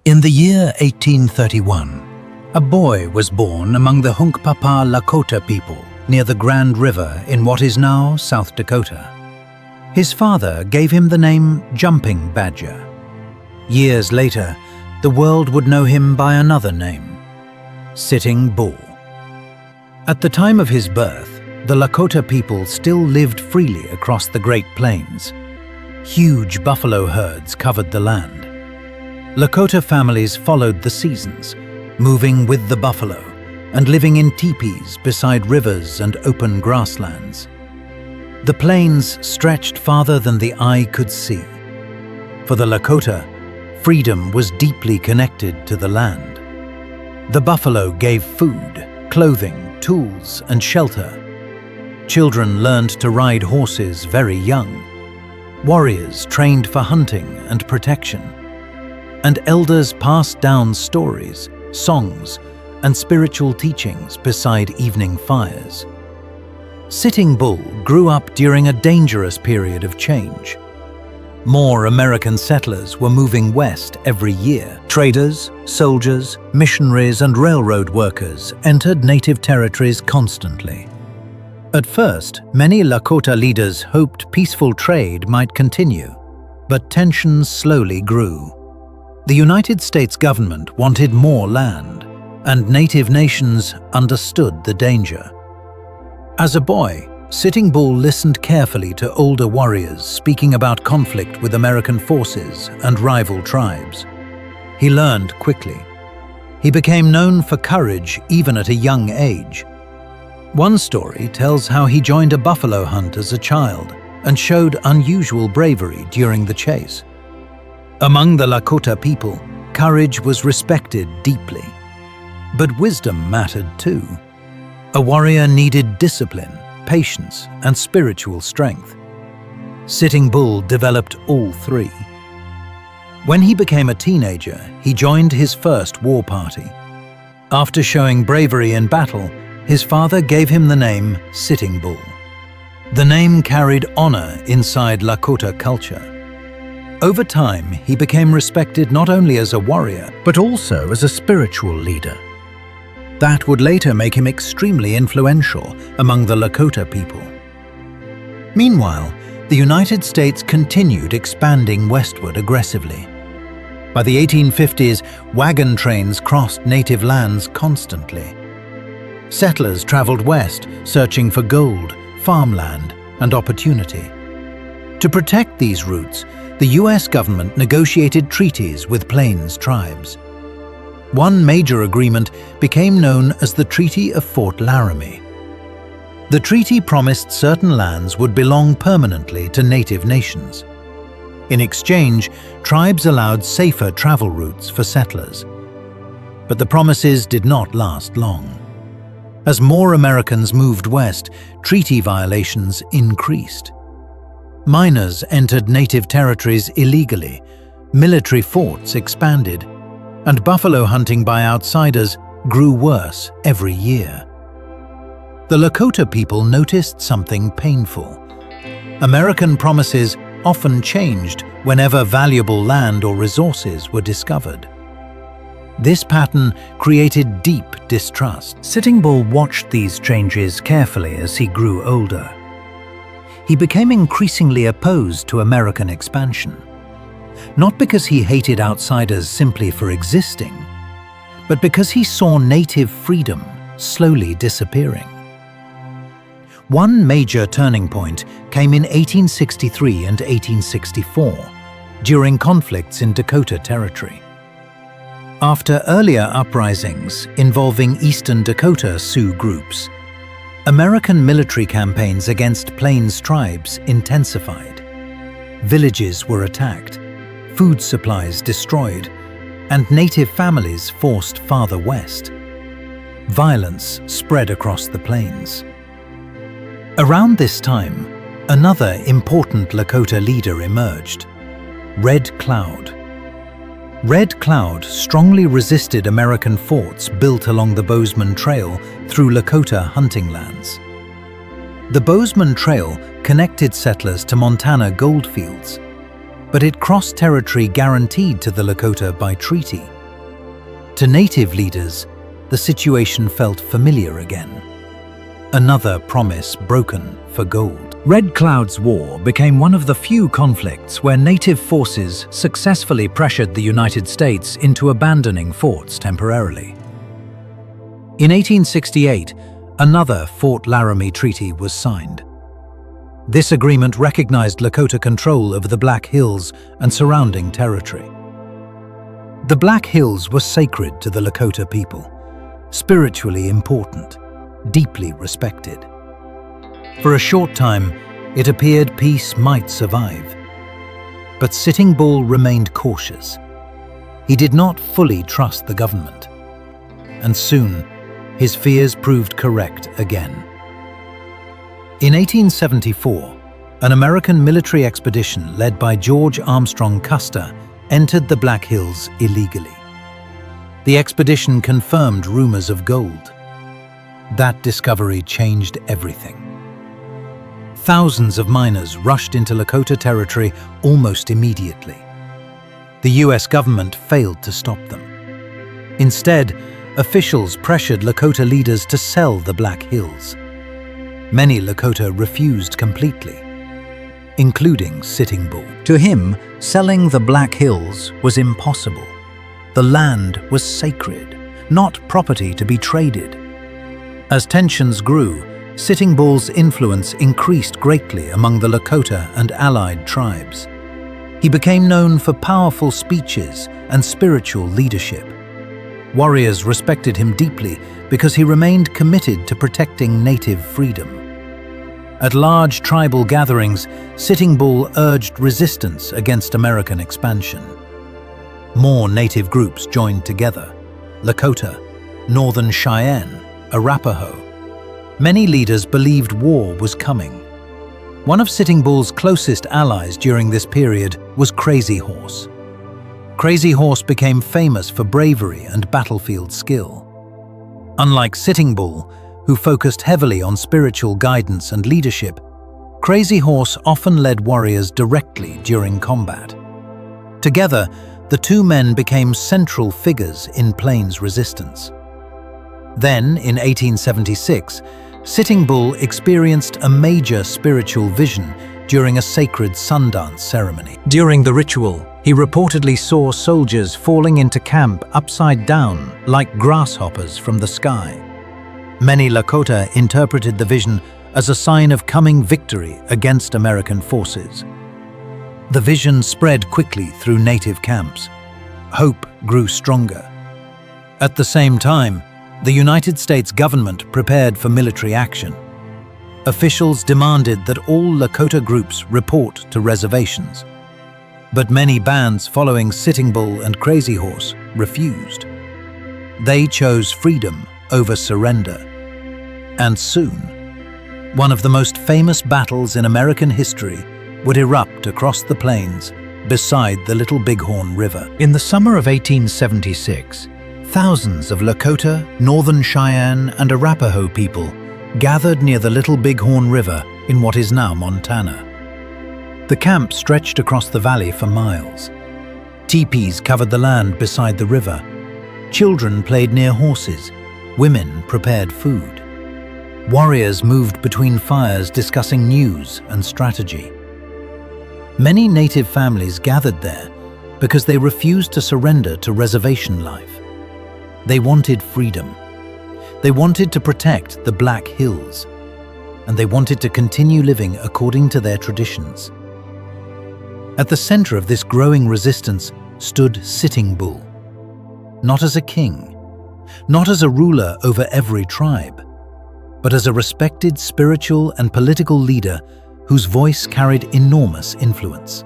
In the year 1831, a boy was born among the Hunkpapa Lakota people near the Grand River in what is now South Dakota. His father gave him the name Jumping Badger. Years later, the world would know him by another name, Sitting Bull. At the time of his birth, the Lakota people still lived freely across the Great Plains. Huge buffalo herds covered the land. Lakota families followed the seasons, moving with the buffalo and living in teepees beside rivers and open grasslands. The plains stretched farther than the eye could see. For the Lakota, freedom was deeply connected to the land. The buffalo gave food, clothing, tools, and shelter. Children learned to ride horses very young. Warriors trained for hunting and protection. And elders passed down stories, songs, and spiritual teachings beside evening fires. Sitting Bull grew up during a dangerous period of change. More American settlers were moving west every year. Traders, soldiers, missionaries, and railroad workers entered native territories constantly. At first, many Lakota leaders hoped peaceful trade might continue, but tensions slowly grew. The United States government wanted more land, and native nations understood the danger. As a boy, Sitting Bull listened carefully to older warriors speaking about conflict with American forces and rival tribes. He learned quickly. He became known for courage even at a young age. One story tells how he joined a buffalo hunt as a child and showed unusual bravery during the chase. Among the Lakota people, courage was respected deeply. But wisdom mattered too. A warrior needed discipline, patience, and spiritual strength. Sitting Bull developed all three. When he became a teenager, he joined his first war party. After showing bravery in battle, his father gave him the name Sitting Bull. The name carried honor inside Lakota culture. Over time, he became respected not only as a warrior, but also as a spiritual leader. That would later make him extremely influential among the Lakota people. Meanwhile, the United States continued expanding westward aggressively. By the 1850s, wagon trains crossed native lands constantly. Settlers traveled west, searching for gold, farmland, and opportunity. To protect these routes, the US government negotiated treaties with Plains tribes. One major agreement became known as the Treaty of Fort Laramie. The treaty promised certain lands would belong permanently to native nations. In exchange, tribes allowed safer travel routes for settlers. But the promises did not last long. As more Americans moved west, treaty violations increased. Miners entered native territories illegally, military forts expanded, and buffalo hunting by outsiders grew worse every year. The Lakota people noticed something painful. American promises often changed whenever valuable land or resources were discovered. This pattern created deep distrust. Sitting Bull watched these changes carefully as he grew older. He became increasingly opposed to American expansion, not because he hated outsiders simply for existing, but because he saw native freedom slowly disappearing. One major turning point came in 1863 and 1864, during conflicts in Dakota Territory. After earlier uprisings involving Eastern Dakota Sioux groups, American military campaigns against Plains tribes intensified. Villages were attacked, food supplies destroyed, and native families forced farther west. Violence spread across the plains. Around this time, another important Lakota leader emerged, Red Cloud. Red Cloud strongly resisted American forts built along the Bozeman Trail through Lakota hunting lands. The Bozeman Trail connected settlers to Montana goldfields, but it crossed territory guaranteed to the Lakota by treaty. To native leaders, the situation felt familiar again. Another promise broken for gold. Red Cloud's War became one of the few conflicts where native forces successfully pressured the United States into abandoning forts temporarily. In 1868, another Fort Laramie Treaty was signed. This agreement recognized Lakota control over the Black Hills and surrounding territory. The Black Hills were sacred to the Lakota people, spiritually important, deeply respected. For a short time, it appeared peace might survive. But Sitting Bull remained cautious. He did not fully trust the government. And soon, his fears proved correct again. In 1874, an American military expedition led by George Armstrong Custer entered the Black Hills illegally. The expedition confirmed rumors of gold. That discovery changed everything. Thousands of miners rushed into Lakota territory almost immediately. The US government failed to stop them. Instead, officials pressured Lakota leaders to sell the Black Hills. Many Lakota refused completely, including Sitting Bull. To him, selling the Black Hills was impossible. The land was sacred, not property to be traded. As tensions grew, Sitting Bull's influence increased greatly among the Lakota and allied tribes. He became known for powerful speeches and spiritual leadership. Warriors respected him deeply because he remained committed to protecting native freedom. At large tribal gatherings, Sitting Bull urged resistance against American expansion. More native groups joined together: Lakota, Northern Cheyenne, Arapaho. Many leaders believed war was coming. One of Sitting Bull's closest allies during this period was Crazy Horse. Crazy Horse became famous for bravery and battlefield skill. Unlike Sitting Bull, who focused heavily on spiritual guidance and leadership, Crazy Horse often led warriors directly during combat. Together, the two men became central figures in Plains resistance. Then, in 1876, Sitting Bull experienced a major spiritual vision during a sacred Sundance ceremony. During the ritual, he reportedly saw soldiers falling into camp upside down like grasshoppers from the sky. Many Lakota interpreted the vision as a sign of coming victory against American forces. The vision spread quickly through native camps. Hope grew stronger. At the same time, the United States government prepared for military action. Officials demanded that all Lakota groups report to reservations. But many bands following Sitting Bull and Crazy Horse refused. They chose freedom over surrender. And soon, one of the most famous battles in American history would erupt across the plains beside the Little Bighorn River. In the summer of 1876, thousands of Lakota, Northern Cheyenne, and Arapaho people gathered near the Little Bighorn River in what is now Montana. The camp stretched across the valley for miles. Teepees covered the land beside the river. Children played near horses. Women prepared food. Warriors moved between fires discussing news and strategy. Many native families gathered there because they refused to surrender to reservation life. They wanted freedom. They wanted to protect the Black Hills, and they wanted to continue living according to their traditions. At the center of this growing resistance stood Sitting Bull, not as a king, not as a ruler over every tribe, but as a respected spiritual and political leader whose voice carried enormous influence.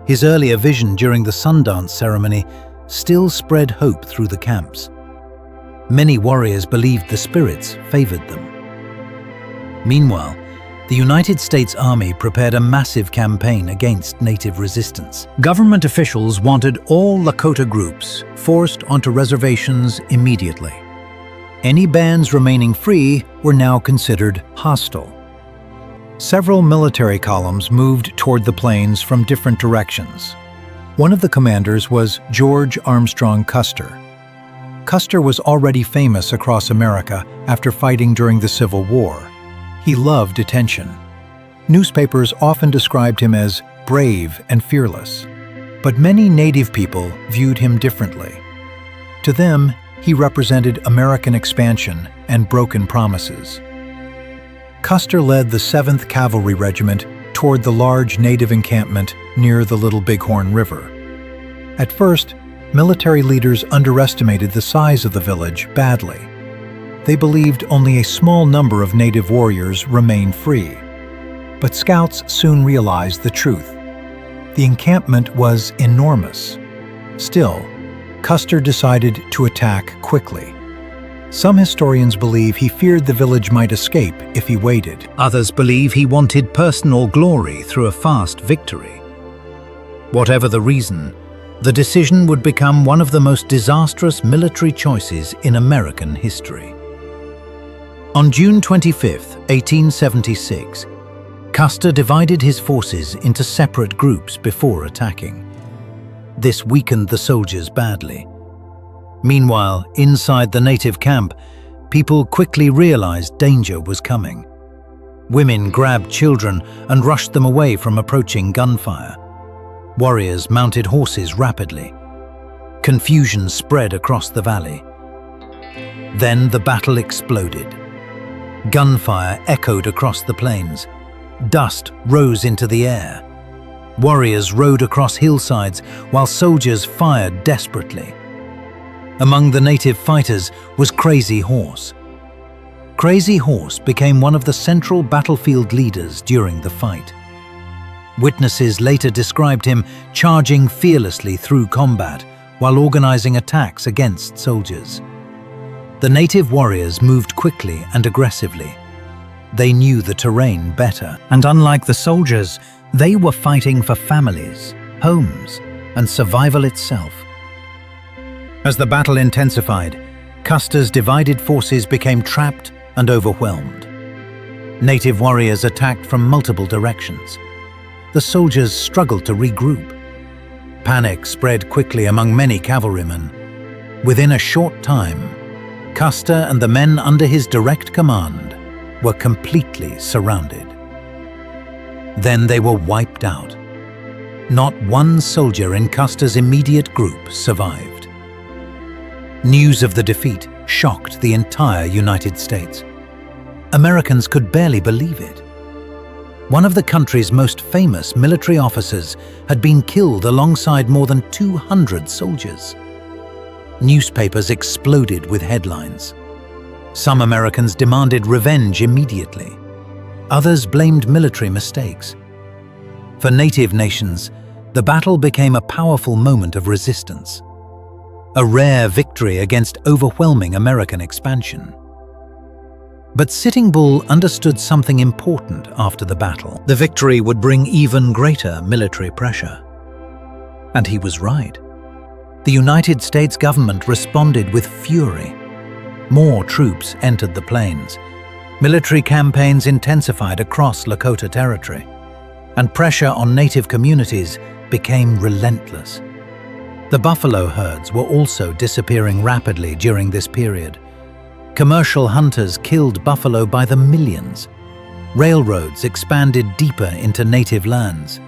His earlier vision during the Sundance ceremony still spread hope through the camps. Many warriors believed the spirits favored them. Meanwhile, the United States Army prepared a massive campaign against native resistance. Government officials wanted all Lakota groups forced onto reservations immediately. Any bands remaining free were now considered hostile. Several military columns moved toward the plains from different directions. One of the commanders was George Armstrong Custer, Custer was already famous across America after fighting during the Civil War. He loved attention. Newspapers often described him as brave and fearless, but many Native people viewed him differently. To them, he represented American expansion and broken promises. Custer led the 7th Cavalry Regiment toward the large Native encampment near the Little Bighorn River. At first, military leaders underestimated the size of the village badly. They believed only a small number of Native warriors remained free. But scouts soon realized the truth. The encampment was enormous. Still, Custer decided to attack quickly. Some historians believe he feared the village might escape if he waited. Others believe he wanted personal glory through a fast victory. Whatever the reason, the decision would become one of the most disastrous military choices in American history. On June 25, 1876, Custer divided his forces into separate groups before attacking. This weakened the soldiers badly. Meanwhile, inside the native camp, people quickly realized danger was coming. Women grabbed children and rushed them away from approaching gunfire. Warriors mounted horses rapidly. Confusion spread across the valley. Then the battle exploded. Gunfire echoed across the plains. Dust rose into the air. Warriors rode across hillsides while soldiers fired desperately. Among the native fighters was Crazy Horse. Crazy Horse became one of the central battlefield leaders during the fight. Witnesses later described him charging fearlessly through combat while organizing attacks against soldiers. The native warriors moved quickly and aggressively. They knew the terrain better, and unlike the soldiers, they were fighting for families, homes, and survival itself. As the battle intensified, Custer's divided forces became trapped and overwhelmed. Native warriors attacked from multiple directions. The soldiers struggled to regroup. Panic spread quickly among many cavalrymen. Within a short time, Custer and the men under his direct command were completely surrounded. Then they were wiped out. Not one soldier in Custer's immediate group survived. News of the defeat shocked the entire United States. Americans could barely believe it. One of the country's most famous military officers had been killed alongside more than 200 soldiers. Newspapers exploded with headlines. Some Americans demanded revenge immediately. Others blamed military mistakes. For native nations, the battle became a powerful moment of resistance, a rare victory against overwhelming American expansion. But Sitting Bull understood something important after the battle. The victory would bring even greater military pressure. And he was right. The United States government responded with fury. More troops entered the plains. Military campaigns intensified across Lakota territory, and pressure on native communities became relentless. The buffalo herds were also disappearing rapidly during this period. Commercial hunters killed buffalo by the millions. Railroads expanded deeper into native lands.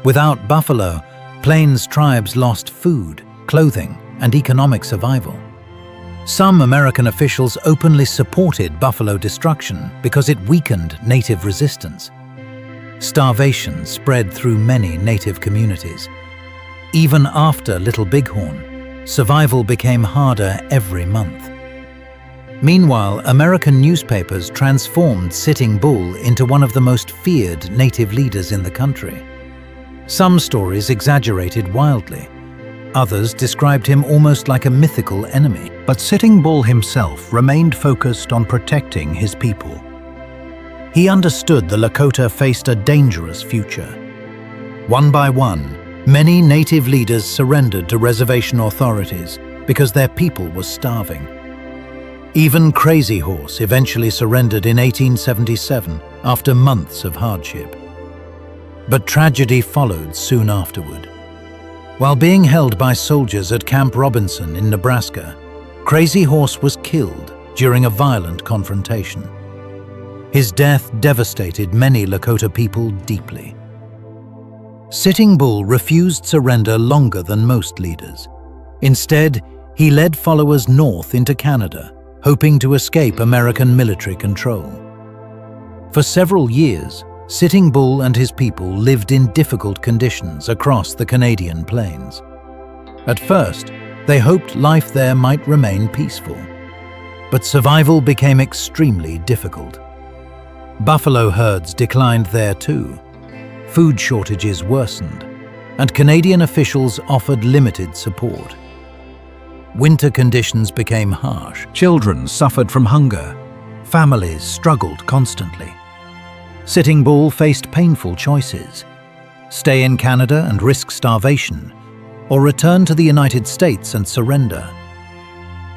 Without buffalo, plains tribes lost food, clothing, and economic survival. Some American officials openly supported buffalo destruction because it weakened native resistance. Starvation spread through many native communities. Even after Little Bighorn, survival became harder every month. Meanwhile, American newspapers transformed Sitting Bull into one of the most feared native leaders in the country. Some stories exaggerated wildly. Others described him almost like a mythical enemy. But Sitting Bull himself remained focused on protecting his people. He understood the Lakota faced a dangerous future. One by one, many native leaders surrendered to reservation authorities because their people was starving. Even Crazy Horse eventually surrendered in 1877 after months of hardship. But tragedy followed soon afterward. While being held by soldiers at Camp Robinson in Nebraska, Crazy Horse was killed during a violent confrontation. His death devastated many Lakota people deeply. Sitting Bull refused surrender longer than most leaders. Instead, he led followers north into Canada, hoping to escape American military control. For several years, Sitting Bull and his people lived in difficult conditions across the Canadian plains. At first, they hoped life there might remain peaceful. But survival became extremely difficult. Buffalo herds declined there too. Food shortages worsened, and Canadian officials offered limited support. Winter conditions became harsh. Children suffered from hunger. Families struggled constantly. Sitting Bull faced painful choices: stay in Canada and risk starvation, or return to the United States and surrender.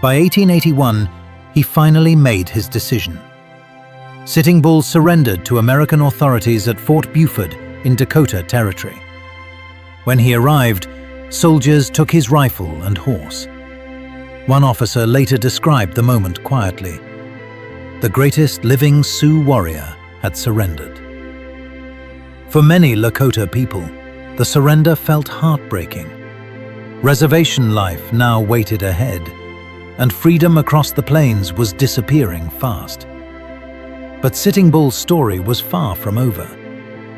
By 1881, he finally made his decision. Sitting Bull surrendered to American authorities at Fort Buford in Dakota Territory. When he arrived, soldiers took his rifle and horse. One officer later described the moment quietly. The greatest living Sioux warrior had surrendered. For many Lakota people, the surrender felt heartbreaking. Reservation life now waited ahead, and freedom across the plains was disappearing fast. But Sitting Bull's story was far from over,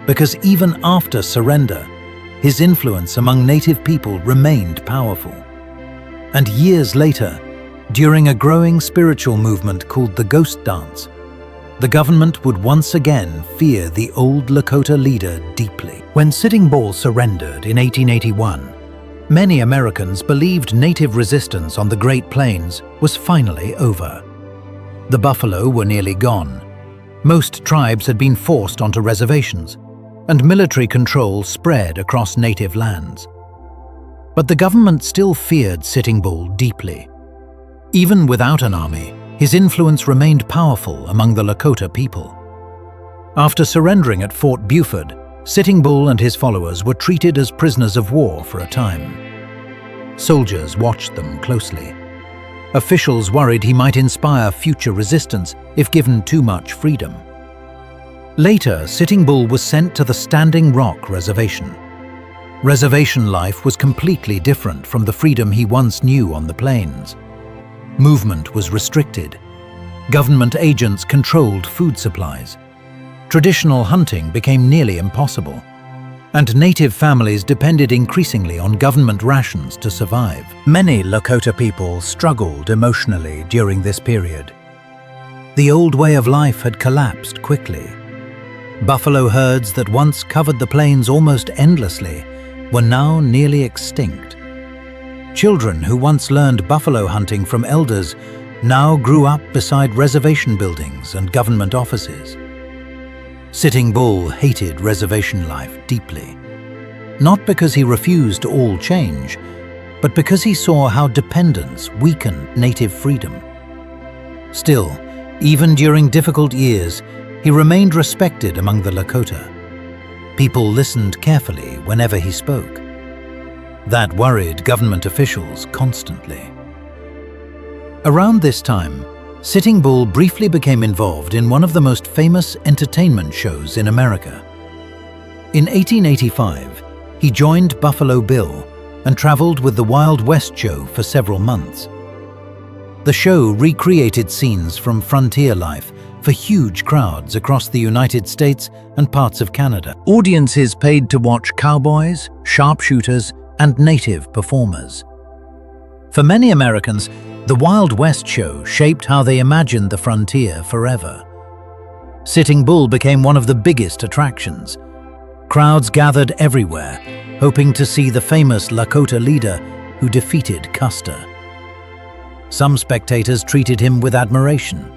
because even after surrender, his influence among Native people remained powerful. And years later, during a growing spiritual movement called the Ghost Dance, the government would once again fear the old Lakota leader deeply. When Sitting Bull surrendered in 1881, many Americans believed Native resistance on the Great Plains was finally over. The buffalo were nearly gone. Most tribes had been forced onto reservations, and military control spread across native lands. But the government still feared Sitting Bull deeply. Even without an army, his influence remained powerful among the Lakota people. After surrendering at Fort Buford, Sitting Bull and his followers were treated as prisoners of war for a time. Soldiers watched them closely. Officials worried he might inspire future resistance if given too much freedom. Later, Sitting Bull was sent to the Standing Rock Reservation. Reservation life was completely different from the freedom he once knew on the plains. Movement was restricted. Government agents controlled food supplies. Traditional hunting became nearly impossible, and native families depended increasingly on government rations to survive. Many Lakota people struggled emotionally during this period. The old way of life had collapsed quickly. Buffalo herds that once covered the plains almost endlessly were now nearly extinct. Children who once learned buffalo hunting from elders now grew up beside reservation buildings and government offices. Sitting Bull hated reservation life deeply, not because he refused all change, but because he saw how dependence weakened native freedom. Still, even during difficult years, he remained respected among the Lakota. People listened carefully whenever he spoke. That worried government officials constantly. Around this time, Sitting Bull briefly became involved in one of the most famous entertainment shows in America. In 1885, he joined Buffalo Bill and traveled with the Wild West show for several months. The show recreated scenes from frontier life for huge crowds across the United States and parts of Canada. Audiences paid to watch cowboys, sharpshooters, and native performers. For many Americans, the Wild West show shaped how they imagined the frontier forever. Sitting Bull became one of the biggest attractions. Crowds gathered everywhere, hoping to see the famous Lakota leader who defeated Custer. Some spectators treated him with admiration.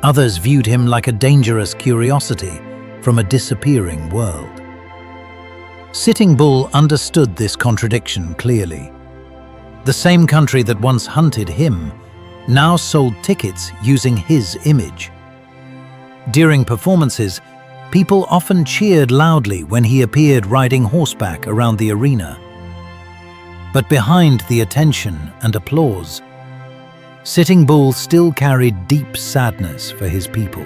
Others viewed him like a dangerous curiosity from a disappearing world. Sitting Bull understood this contradiction clearly. The same country that once hunted him now sold tickets using his image. During performances, people often cheered loudly when he appeared riding horseback around the arena. But behind the attention and applause Sitting Bull still carried deep sadness for his people.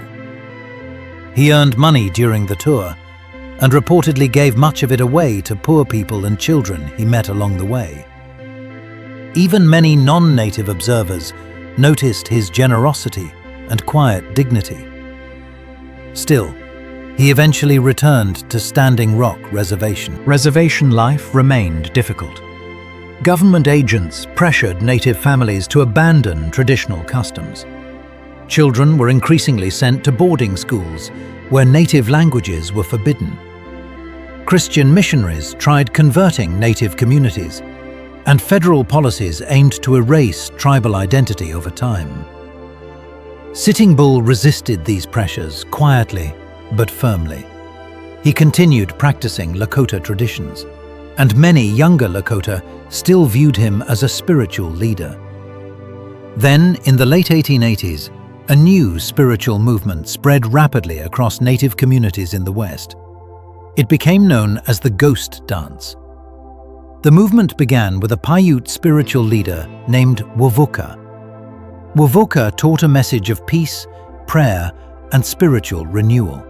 He earned money during the tour and reportedly gave much of it away to poor people and children he met along the way. Even many non-native observers noticed his generosity and quiet dignity. Still, he eventually returned to Standing Rock Reservation. Reservation life remained difficult. Government agents pressured native families to abandon traditional customs. Children were increasingly sent to boarding schools where native languages were forbidden. Christian missionaries tried converting native communities, and federal policies aimed to erase tribal identity over time. Sitting Bull resisted these pressures quietly but firmly. He continued practicing Lakota traditions, and many younger Lakota still viewed him as a spiritual leader. Then, in the late 1880s, a new spiritual movement spread rapidly across native communities in the West. It became known as the Ghost Dance. The movement began with a Paiute spiritual leader named Wovoka. Wovoka taught a message of peace, prayer, and spiritual renewal.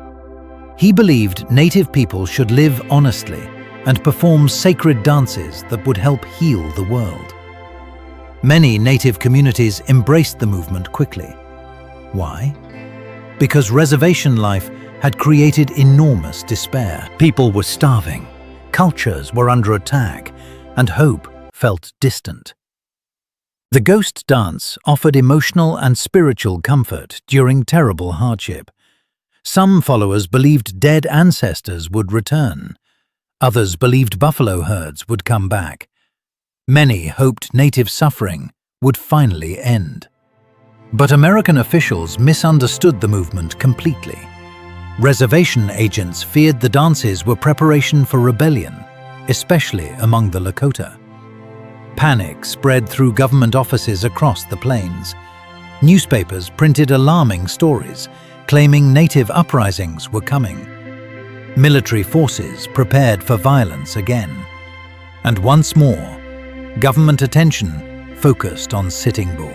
He believed native people should live honestly and perform sacred dances that would help heal the world. Many native communities embraced the movement quickly. Why? Because reservation life had created enormous despair. People were starving, cultures were under attack, and hope felt distant. The Ghost Dance offered emotional and spiritual comfort during terrible hardship. Some followers believed dead ancestors would return. Others believed buffalo herds would come back. Many hoped native suffering would finally end. But American officials misunderstood the movement completely. Reservation agents feared the dances were preparation for rebellion, especially among the Lakota. Panic spread through government offices across the plains. Newspapers printed alarming stories, claiming native uprisings were coming. Military forces prepared for violence again. And once more, government attention focused on Sitting Bull.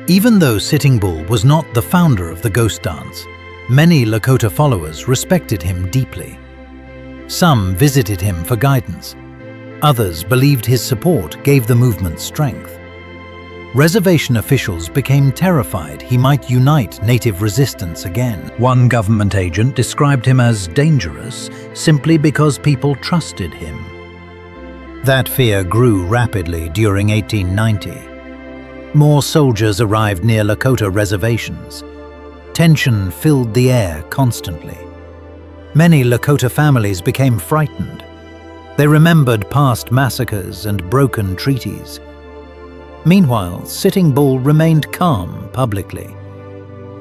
Even though Sitting Bull was not the founder of the Ghost Dance, many Lakota followers respected him deeply. Some visited him for guidance. Others believed his support gave the movement strength. Reservation officials became terrified he might unite native resistance again. One government agent described him as dangerous simply because people trusted him. That fear grew rapidly during 1890. More soldiers arrived near Lakota reservations. Tension filled the air constantly. Many Lakota families became frightened. They remembered past massacres and broken treaties. Meanwhile, Sitting Bull remained calm publicly.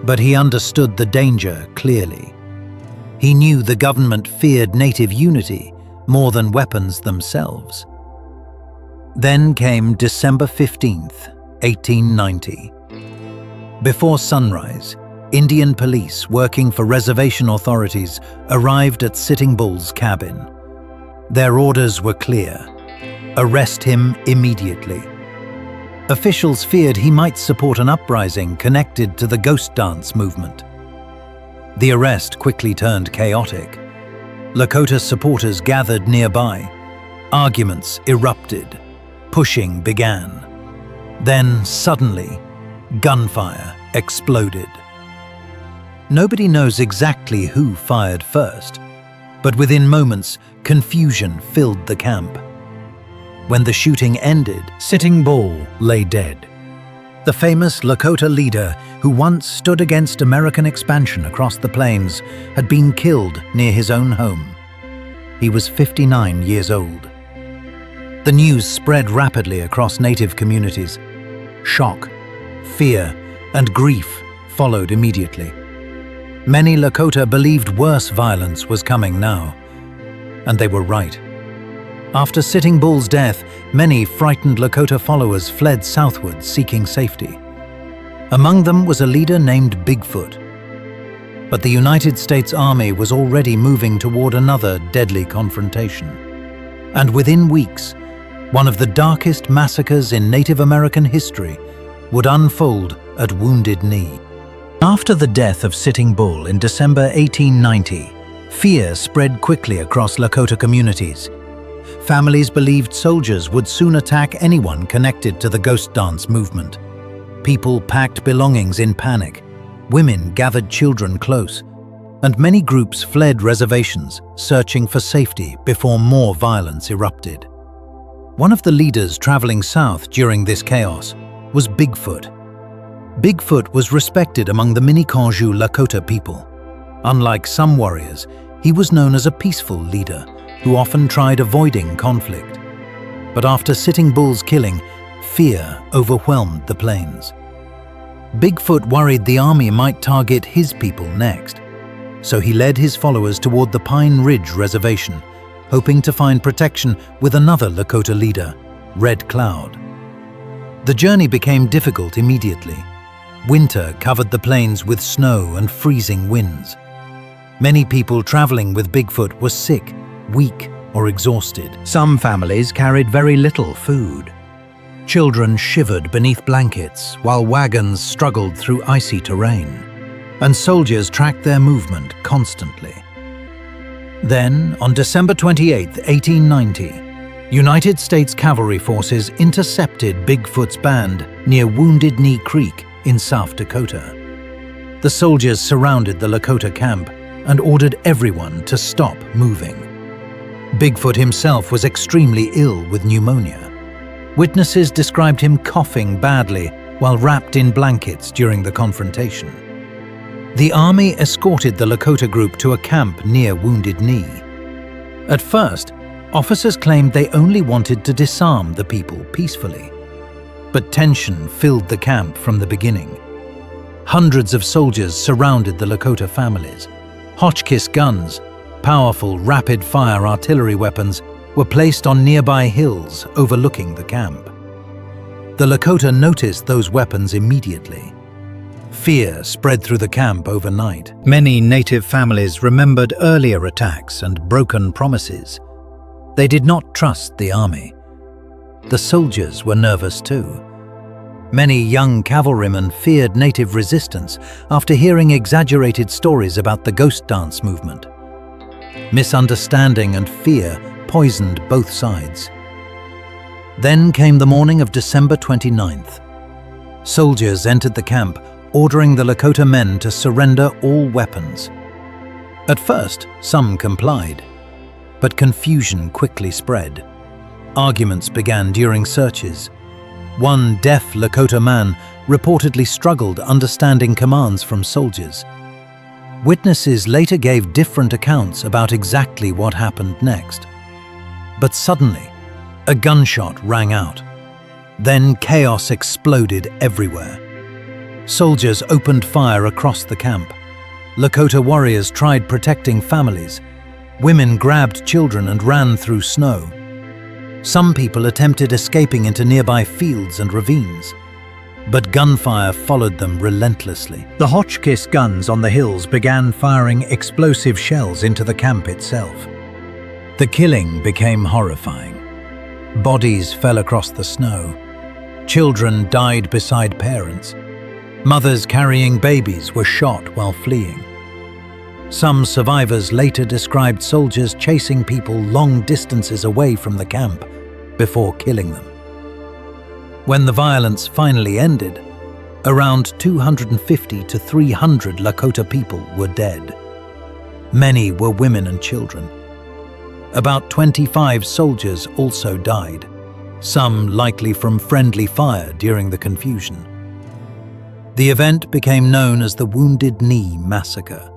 But he understood the danger clearly. He knew the government feared native unity more than weapons themselves. Then came December 15th, 1890. Before sunrise, Indian police working for reservation authorities arrived at Sitting Bull's cabin. Their orders were clear: arrest him immediately. Officials feared he might support an uprising connected to the Ghost Dance movement. The arrest quickly turned chaotic. Lakota supporters gathered nearby. Arguments erupted. Pushing began. Then, suddenly, gunfire exploded. Nobody knows exactly who fired first, but within moments, confusion filled the camp. When the shooting ended, Sitting Bull lay dead. The famous Lakota leader who once stood against American expansion across the plains had been killed near his own home. He was 59 years old. The news spread rapidly across native communities. Shock, fear, and grief followed immediately. Many Lakota believed worse violence was coming now, and they were right. After Sitting Bull's death, many frightened Lakota followers fled southward seeking safety. Among them was a leader named Bigfoot. But the United States Army was already moving toward another deadly confrontation. And within weeks, one of the darkest massacres in Native American history would unfold at Wounded Knee. After the death of Sitting Bull in December 1890, fear spread quickly across Lakota communities. Families believed soldiers would soon attack anyone connected to the ghost dance movement. People packed belongings in panic. Women gathered children close, and many groups fled reservations, searching for safety before more violence erupted. One of the leaders traveling south during this chaos was Bigfoot. Bigfoot was respected among the Miniconjou Lakota people. Unlike some warriors, he was known as a peaceful leader who often tried avoiding conflict. But after Sitting Bull's killing, fear overwhelmed the plains. Bigfoot worried the army might target his people next, so he led his followers toward the Pine Ridge Reservation, hoping to find protection with another Lakota leader, Red Cloud. The journey became difficult immediately. Winter covered the plains with snow and freezing winds. Many people traveling with Bigfoot were sick, weak, or exhausted. Some families carried very little food. Children shivered beneath blankets while wagons struggled through icy terrain, and soldiers tracked their movement constantly. Then, on December 28, 1890, United States cavalry forces intercepted Bigfoot's band near Wounded Knee Creek in South Dakota. The soldiers surrounded the Lakota camp and ordered everyone to stop moving. Bigfoot himself was extremely ill with pneumonia. Witnesses described him coughing badly while wrapped in blankets during the confrontation. The army escorted the Lakota group to a camp near Wounded Knee. At first, officers claimed they only wanted to disarm the people peacefully. But tension filled the camp from the beginning. Hundreds of soldiers surrounded the Lakota families. Hotchkiss guns, powerful rapid-fire artillery weapons, were placed on nearby hills overlooking the camp. The Lakota noticed those weapons immediately. Fear spread through the camp overnight. Many native families remembered earlier attacks and broken promises. They did not trust the army. The soldiers were nervous too. Many young cavalrymen feared native resistance after hearing exaggerated stories about the ghost dance movement. Misunderstanding and fear poisoned both sides. Then came the morning of December 29th. Soldiers entered the camp, ordering the Lakota men to surrender all weapons. At first, some complied, but confusion quickly spread. Arguments began during searches. One deaf Lakota man reportedly struggled understanding commands from soldiers. Witnesses later gave different accounts about exactly what happened next. But suddenly, a gunshot rang out. Then chaos exploded everywhere. Soldiers opened fire across the camp. Lakota warriors tried protecting families. Women grabbed children and ran through snow. Some people attempted escaping into nearby fields and ravines, but gunfire followed them relentlessly. The Hotchkiss guns on the hills began firing explosive shells into the camp itself. The killing became horrifying. Bodies fell across the snow. Children died beside parents. Mothers carrying babies were shot while fleeing. Some survivors later described soldiers chasing people long distances away from the camp before killing them. When the violence finally ended, around 250 to 300 Lakota people were dead. Many were women and children. About 25 soldiers also died, some likely from friendly fire during the confusion. The event became known as the Wounded Knee Massacre.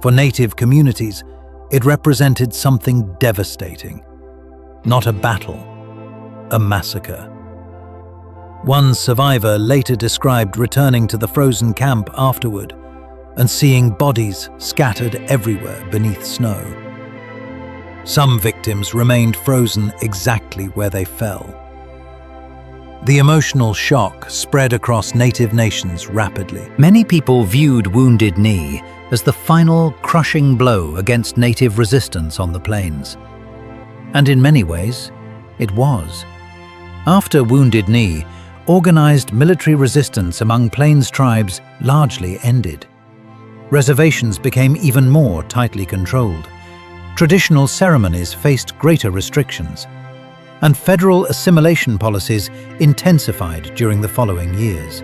For Native communities, it represented something devastating. Not a battle, a massacre. One survivor later described returning to the frozen camp afterward and seeing bodies scattered everywhere beneath snow. Some victims remained frozen exactly where they fell. The emotional shock spread across Native nations rapidly. Many people viewed Wounded Knee as the final crushing blow against Native resistance on the plains. And in many ways, it was. After Wounded Knee, organized military resistance among Plains tribes largely ended. Reservations became even more tightly controlled. Traditional ceremonies faced greater restrictions, and federal assimilation policies intensified during the following years.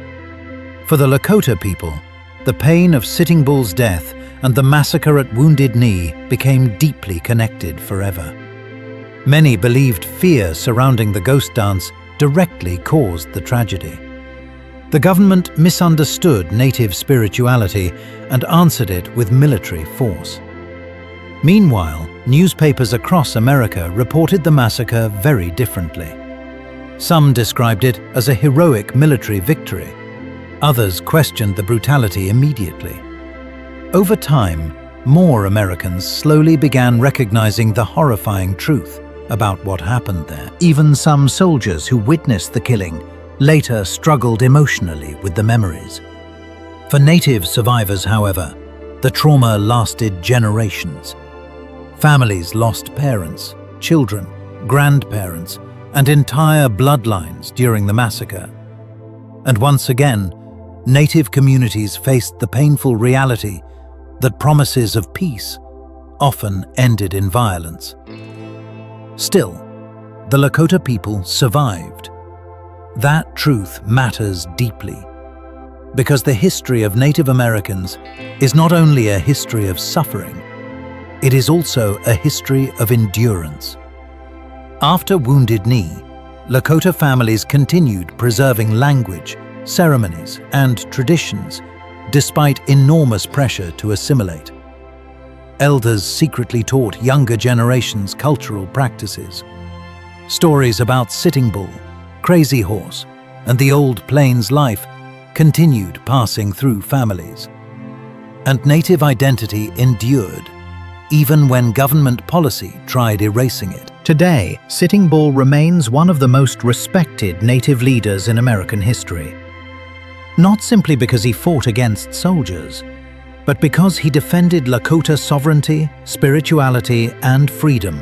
For the Lakota people, the pain of Sitting Bull's death and the massacre at Wounded Knee became deeply connected forever. Many believed fear surrounding the ghost dance directly caused the tragedy. The government misunderstood Native spirituality and answered it with military force. Meanwhile, newspapers across America reported the massacre very differently. Some described it as a heroic military victory. Others questioned the brutality immediately. Over time, more Americans slowly began recognizing the horrifying truth about what happened there. Even some soldiers who witnessed the killing later struggled emotionally with the memories. For Native survivors, however, the trauma lasted generations. Families lost parents, children, grandparents, and entire bloodlines during the massacre. And once again, Native communities faced the painful reality that promises of peace often ended in violence. Still, the Lakota people survived. That truth matters deeply, because the history of Native Americans is not only a history of suffering, it is also a history of endurance. After Wounded Knee, Lakota families continued preserving language, ceremonies, and traditions despite enormous pressure to assimilate. Elders secretly taught younger generations cultural practices. Stories about Sitting Bull, Crazy Horse, and the Old Plains life continued passing through families. And Native identity endured, even when government policy tried erasing it. Today, Sitting Bull remains one of the most respected Native leaders in American history. Not simply because he fought against soldiers, but because he defended Lakota sovereignty, spirituality, and freedom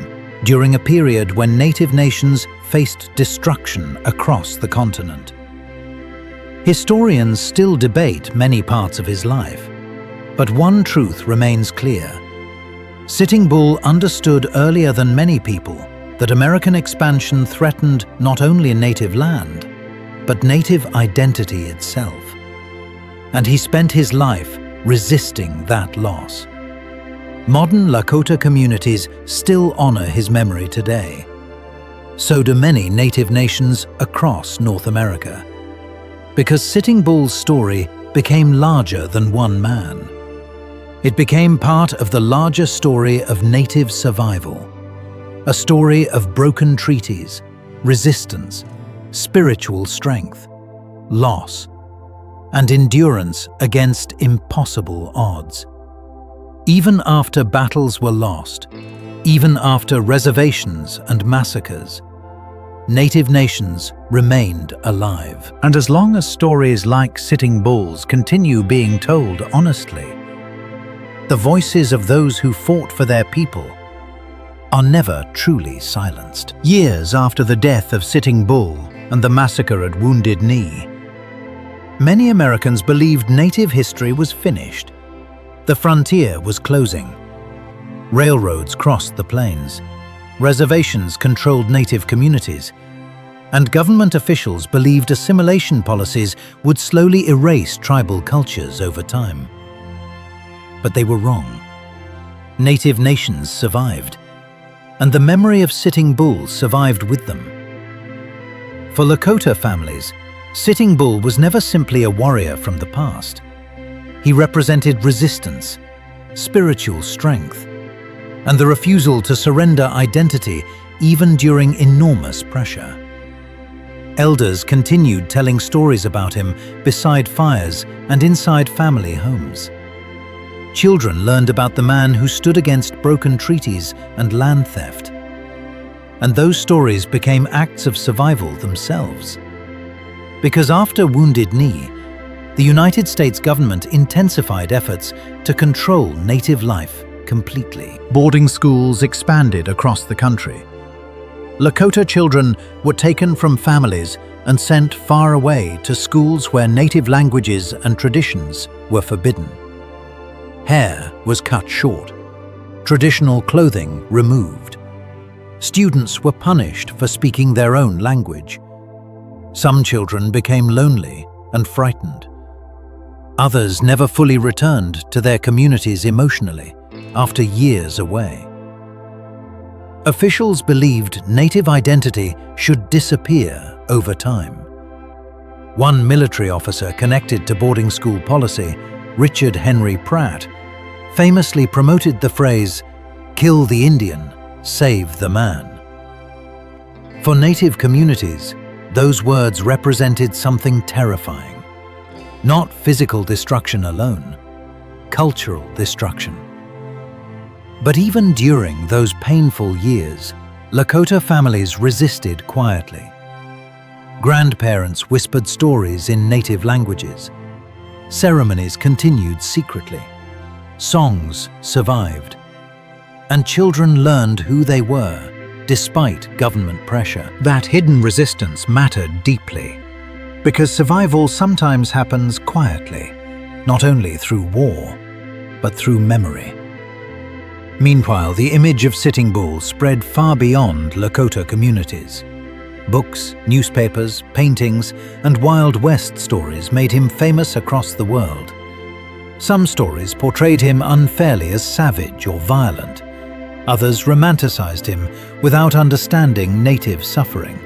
during a period when Native nations faced destruction across the continent. Historians still debate many parts of his life, but one truth remains clear. Sitting Bull understood earlier than many people that American expansion threatened not only Native land, but Native identity itself. And he spent his life resisting that loss. Modern Lakota communities still honor his memory today. So do many Native nations across North America. Because Sitting Bull's story became larger than one man. It became part of the larger story of Native survival. A story of broken treaties, resistance, spiritual strength, loss, and endurance against impossible odds. Even after battles were lost, even after reservations and massacres, Native nations remained alive. And as long as stories like Sitting Bull's continue being told honestly, the voices of those who fought for their people are never truly silenced. Years after the death of Sitting Bull and the massacre at Wounded Knee, many Americans believed Native history was finished. The frontier was closing. Railroads crossed the plains. Reservations controlled Native communities. And government officials believed assimilation policies would slowly erase tribal cultures over time. But they were wrong. Native nations survived, and the memory of Sitting Bull survived with them. For Lakota families, Sitting Bull was never simply a warrior from the past. He represented resistance, spiritual strength, and the refusal to surrender identity even during enormous pressure. Elders continued telling stories about him beside fires and inside family homes. Children learned about the man who stood against broken treaties and land theft. And those stories became acts of survival themselves. Because after Wounded Knee, the United States government intensified efforts to control Native life completely. Boarding schools expanded across the country. Lakota children were taken from families and sent far away to schools where native languages and traditions were forbidden. Hair was cut short, traditional clothing removed. Students were punished for speaking their own language. Some children became lonely and frightened. Others never fully returned to their communities emotionally after years away. Officials believed native identity should disappear over time. One military officer connected to boarding school policy, Richard Henry Pratt, famously promoted the phrase, "Kill the Indian, save the man." For native communities, those words represented something terrifying. Not physical destruction alone, cultural destruction. But even during those painful years, Lakota families resisted quietly. Grandparents whispered stories in native languages. Ceremonies continued secretly. Songs survived. And children learned who they were, despite government pressure. That hidden resistance mattered deeply, because survival sometimes happens quietly, not only through war, but through memory. Meanwhile, the image of Sitting Bull spread far beyond Lakota communities. Books, newspapers, paintings, and Wild West stories made him famous across the world. Some stories portrayed him unfairly as savage or violent. Others romanticized him without understanding native suffering.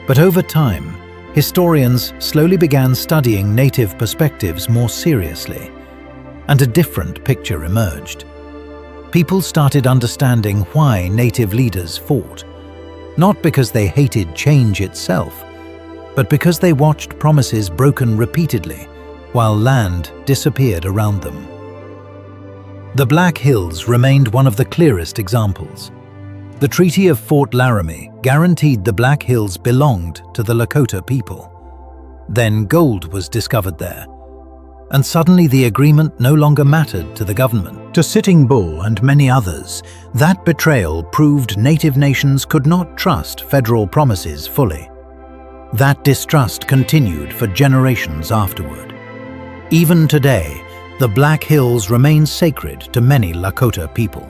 But over time, historians slowly began studying native perspectives more seriously, and a different picture emerged. People started understanding why native leaders fought, not because they hated change itself, but because they watched promises broken repeatedly while land disappeared around them. The Black Hills remained one of the clearest examples. The Treaty of Fort Laramie guaranteed the Black Hills belonged to the Lakota people. Then gold was discovered there, and suddenly the agreement no longer mattered to the government. To Sitting Bull and many others, that betrayal proved native nations could not trust federal promises fully. That distrust continued for generations afterward. Even today, the Black Hills remain sacred to many Lakota people.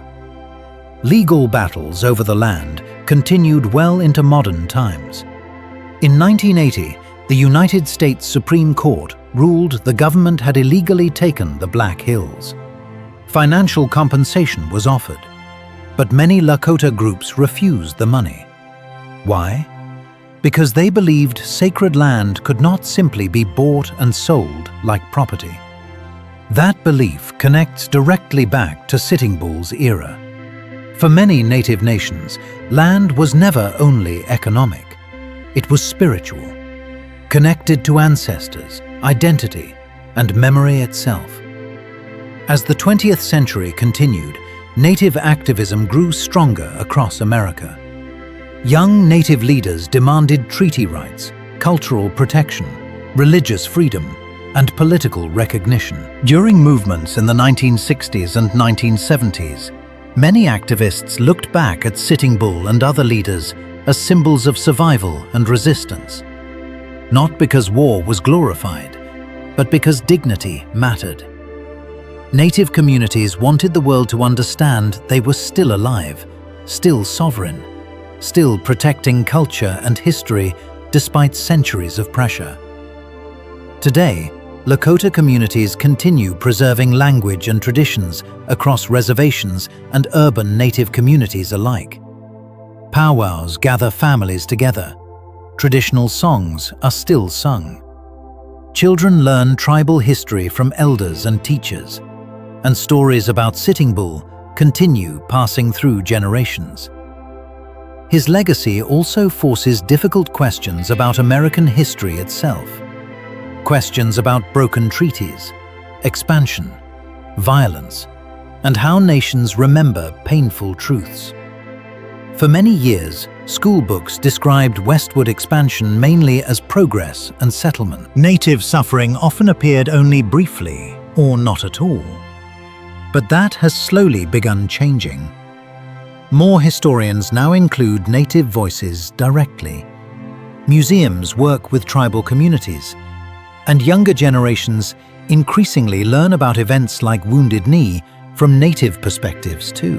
Legal battles over the land continued well into modern times. In 1980, the United States Supreme Court ruled the government had illegally taken the Black Hills. Financial compensation was offered, but many Lakota groups refused the money. Why? Because they believed sacred land could not simply be bought and sold like property. That belief connects directly back to Sitting Bull's era. For many native nations, land was never only economic. It was spiritual, connected to ancestors, identity, and memory itself. As the 20th century continued, native activism grew stronger across America. Young native leaders demanded treaty rights, cultural protection, religious freedom, and political recognition. During movements in the 1960s and 1970s, many activists looked back at Sitting Bull and other leaders as symbols of survival and resistance. Not because war was glorified, but because dignity mattered. Native communities wanted the world to understand they were still alive, still sovereign, still protecting culture and history despite centuries of pressure. Today, Lakota communities continue preserving language and traditions across reservations and urban native communities alike. Powwows gather families together. Traditional songs are still sung. Children learn tribal history from elders and teachers, and stories about Sitting Bull continue passing through generations. His legacy also forces difficult questions about American history itself. Questions about broken treaties, expansion, violence, and how nations remember painful truths. For many years, school books described westward expansion mainly as progress and settlement. Native suffering often appeared only briefly, or not at all. But that has slowly begun changing. More historians now include native voices directly. museums work with tribal communities, and younger generations increasingly learn about events like Wounded Knee from native perspectives too.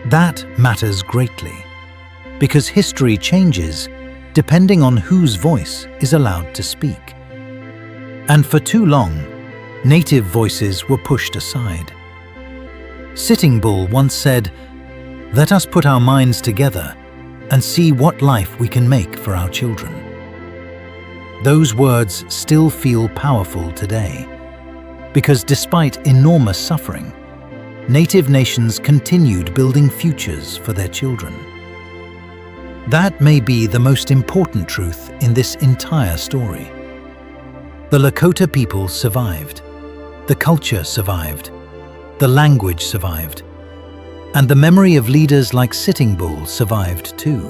That matters greatly, because history changes depending on whose voice is allowed to speak. And for too long, native voices were pushed aside. Sitting Bull once said, "Let us put our minds together and see what life we can make for our children." Those words still feel powerful today, because despite enormous suffering, native nations continued building futures for their children. That may be the most important truth in this entire story. The Lakota people survived, the culture survived, the language survived, and the memory of leaders like Sitting Bull survived too.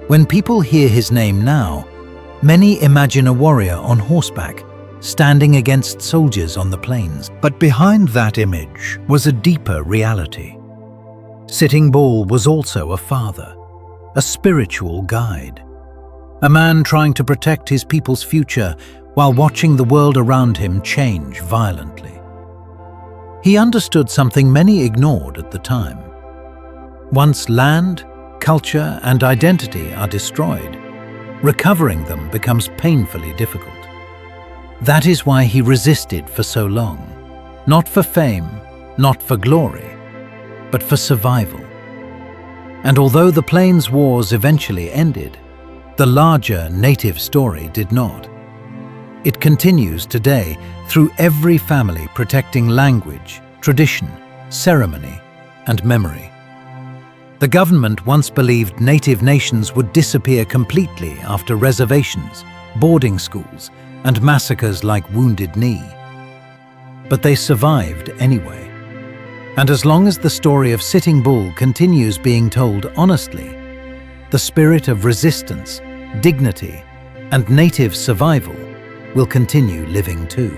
When people hear his name now, many imagine a warrior on horseback, standing against soldiers on the plains. But behind that image was a deeper reality. Sitting Bull was also a father, a spiritual guide, a man trying to protect his people's future while watching the world around him change violently. He understood something many ignored at the time. Once land, culture, and identity are destroyed, recovering them becomes painfully difficult. That is why he resisted for so long, not for fame, not for glory, but for survival. And although the Plains Wars eventually ended, the larger native story did not. It continues today through every family protecting language, tradition, ceremony, and memory. The government once believed native nations would disappear completely after reservations, boarding schools, and massacres like Wounded Knee. But they survived anyway. And as long as the story of Sitting Bull continues being told honestly, the spirit of resistance, dignity, and native survival will continue living too.